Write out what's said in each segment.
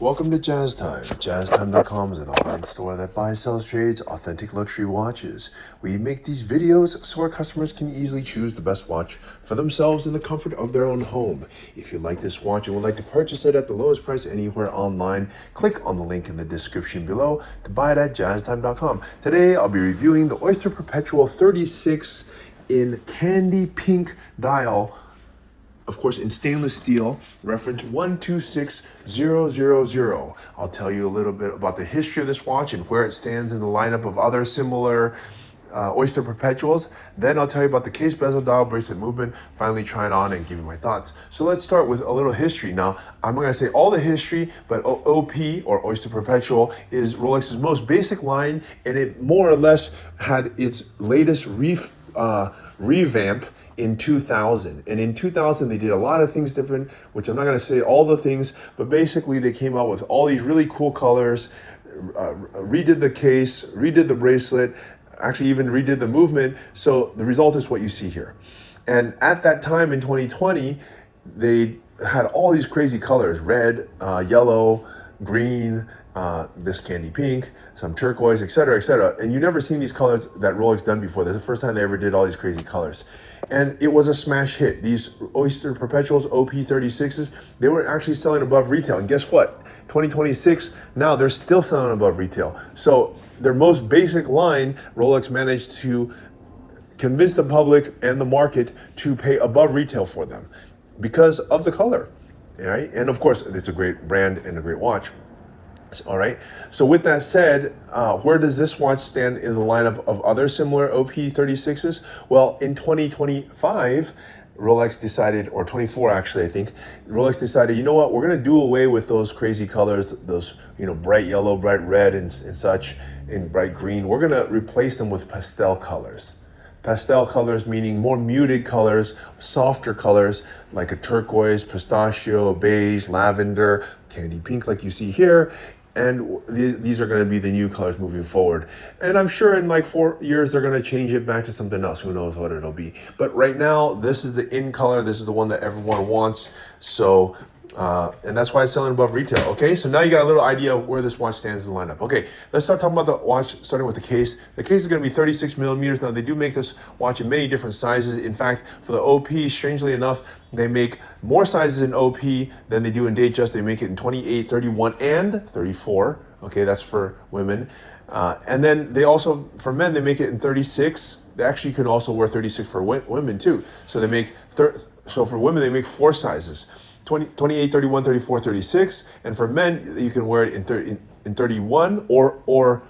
Welcome to Jazz Time. JazzTime.com is an online store that buys, sells, trades authentic luxury watches. We make these videos so our customers can easily choose the best watch for themselves in the comfort of their own home. If you like this watch and would like to purchase it at the lowest price anywhere online, click on the link in the description below to buy it at JazzTime.com. Today I'll be reviewing the Oyster Perpetual 36 in candy pink dial, of course, in stainless steel, reference 126000. I'll tell you a little bit about the history of this watch and where it stands in the lineup of other similar Oyster Perpetuals. Then I'll tell you about the case, bezel, dial, bracelet movement, finally try it on and give you my thoughts. So let's start with a little history. Now, I'm not gonna say all the history, but OP, or Oyster Perpetual, is Rolex's most basic line, and it more or less had its latest revamp in 2000. And in 2000 they did a lot of things different, which I'm not going to say all the things, but basically they came out with all these really cool colors, redid the case, redid the bracelet, actually even redid the movement. So the result is what you see here. And at that time in 2020 they had all these crazy colors: red, yellow, green, this candy pink, some turquoise, etc., etc. And you never seen these colors that Rolex done before. This is the first time they ever did all these crazy colors. And it was a smash hit. These Oyster Perpetuals, OP36s, they were actually selling above retail. And guess what? 2026, now they're still selling above retail. So their most basic line, Rolex managed to convince the public and the market to pay above retail for them because of the color. Right? And of course, it's a great brand and a great watch. All right. So with that said, where does this watch stand in the lineup of other similar OP36s? Well, in 2025, Rolex decided, or 24 actually, I think, Rolex decided, you know what, we're going to do away with those crazy colors, those, bright yellow, bright red and such, and bright green. We're going to replace them with pastel colors. Pastel colors meaning more muted colors, softer colors like a turquoise, pistachio, beige, lavender, candy pink like you see here. And these are going to be the new colors moving forward. And I'm sure in like 4 years, they're going to change it back to something else. Who knows what it'll be. But right now, this is the in color. This is the one that everyone wants. So, and that's why it's selling above retail. Okay, so now you got a little idea of where this watch stands in the lineup. Okay, let's start talking about the watch, starting with the case. The case is going to be 36 millimeters. Now, they do make this watch in many different sizes. In fact, for the OP, strangely enough, they make more sizes in OP than they do in Datejust. They make it in 28, 31, and 34. Okay, that's for women. And then they also, for men, they make it in 36. They actually can also wear 36 for women too. So they make, so for women, they make 4 sizes. 28, 31, 34, 36, and for men you can wear it in 31 or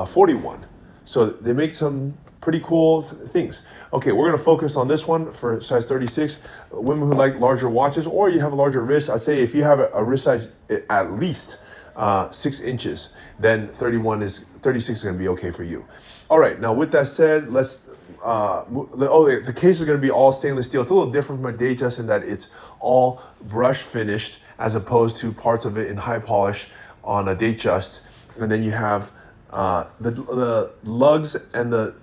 41. So they make some pretty cool things. Okay, we're gonna focus on this one for size 36. Women who like larger watches, or you have a larger wrist, I'd say if you have a wrist size at least 6 inches, then 36 is gonna be okay for you. All right, now with that said, let's the case is going to be all stainless steel. It's a little different from a Datejust in that it's all brush finished as opposed to parts of it in high polish on a Datejust. And then you have the lugs, and the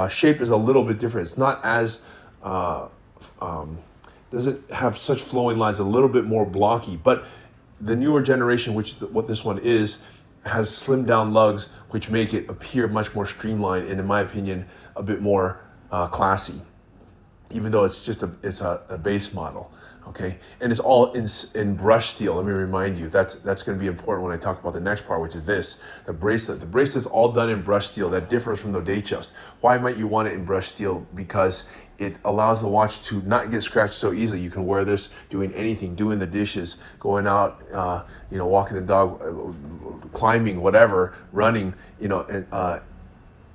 shape is a little bit different. It's not as doesn't have such flowing lines, a little bit more blocky. But the newer generation, which is what this one is, has slimmed down lugs, which make it appear much more streamlined and, in my opinion, a bit more classy, even though it's just a base model. Okay, and it's all in brush steel. Let me remind you, that's going to be important when I talk about the next part, which is this, the bracelet. The bracelet's all done in brush steel. That differs from the Datejust. Why might you want it in brush steel? Because it allows the watch to not get scratched so easily. You can wear this doing anything, doing the dishes, going out, walking the dog, climbing, whatever, running,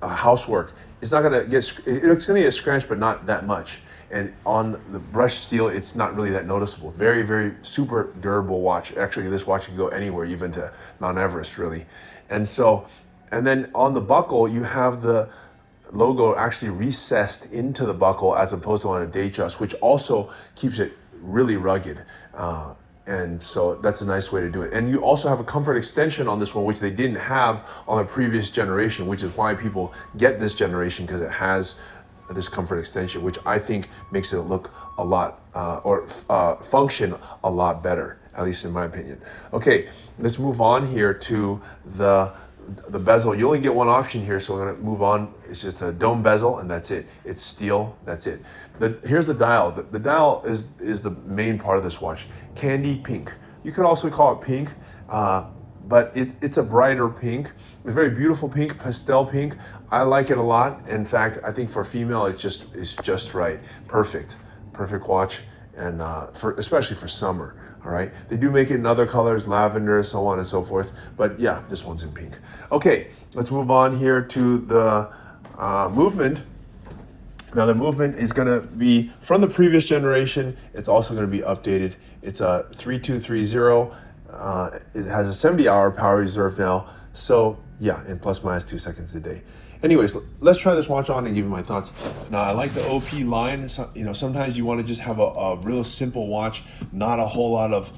housework. It's not gonna get, it's gonna get scratched, but not that much. And on the brushed steel, it's not really that noticeable. Very, very super durable watch. Actually, this watch can go anywhere, even to Mount Everest, really. And then on the buckle, you have the logo actually recessed into the buckle as opposed to on a Datejust, which also keeps it really rugged. And so that's a nice way to do it. And you also have a comfort extension on this one, which they didn't have on the previous generation, which is why people get this generation, because it has this comfort extension, which I think makes it look a lot, function a lot better. at least in my opinion. Okay, let's move on here to the bezel. You only get one option here, so we're gonna move on. It's just a dome bezel, and that's it. It's steel, that's it. Here's the dial. The dial is the main part of this watch. Candy pink. You could also call it pink, but it's a brighter pink. It's a very beautiful pink, pastel pink. I like it a lot. In fact, I think for female, it's just right. Perfect watch, and especially for summer. All right, they do make it in other colors, lavender, so on and so forth. But yeah, this one's in pink. Okay, let's move on here to the movement. Now the movement is gonna be from the previous generation. It's also gonna be updated. It's a 3230. It has a 70-hour power reserve now. So yeah, and plus minus 2 seconds a day. Anyways, let's try this watch on and give you my thoughts. Now, I like the OP line. So, sometimes you want to just have a real simple watch, not a whole lot of,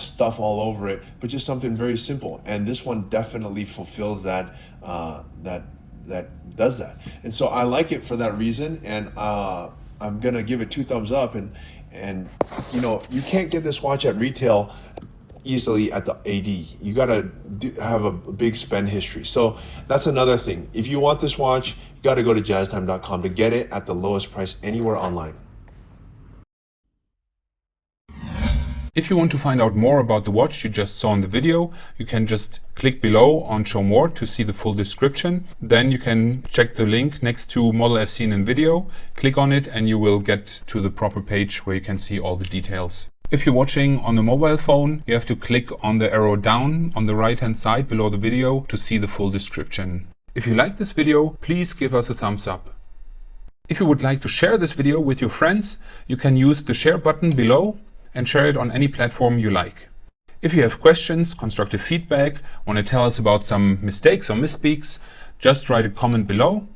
stuff all over it, but just something very simple. And this one definitely fulfills that, that does that. And so I like it for that reason. And I'm gonna give it 2 thumbs up. And you can't get this watch at retail easily at the AD. You gotta have a big spend history. So that's another thing. If you want this watch, you gotta go to jazztime.com to get it at the lowest price anywhere online. If you want to find out more about the watch you just saw in the video, you can just click below on Show More to see the full description. Then you can check the link next to Model as seen in video, click on it, and you will get to the proper page where you can see all the details. If you're watching on a mobile phone, you have to click on the arrow down on the right hand side below the video to see the full description. If you like this video, please give us a thumbs up. If you would like to share this video with your friends, you can use the share button below and share it on any platform you like. If you have questions, constructive feedback, want to tell us about some mistakes or misspeaks, just write a comment below.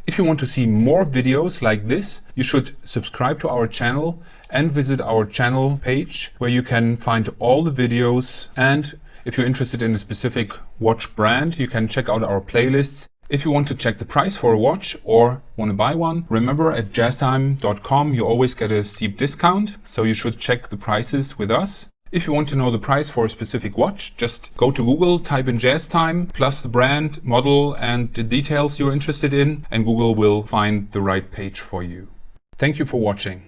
If you want to see more videos like this, you should subscribe to our channel and visit our channel page where you can find all the videos. And if you're interested in a specific watch brand, you can check out our playlists. If you want to check the price for a watch or want to buy one, remember at jazztime.com you always get a steep discount, so you should check the prices with us. If you want to know the price for a specific watch, just go to Google, type in Jazz Time, plus the brand, model, and the details you're interested in, and Google will find the right page for you. Thank you for watching.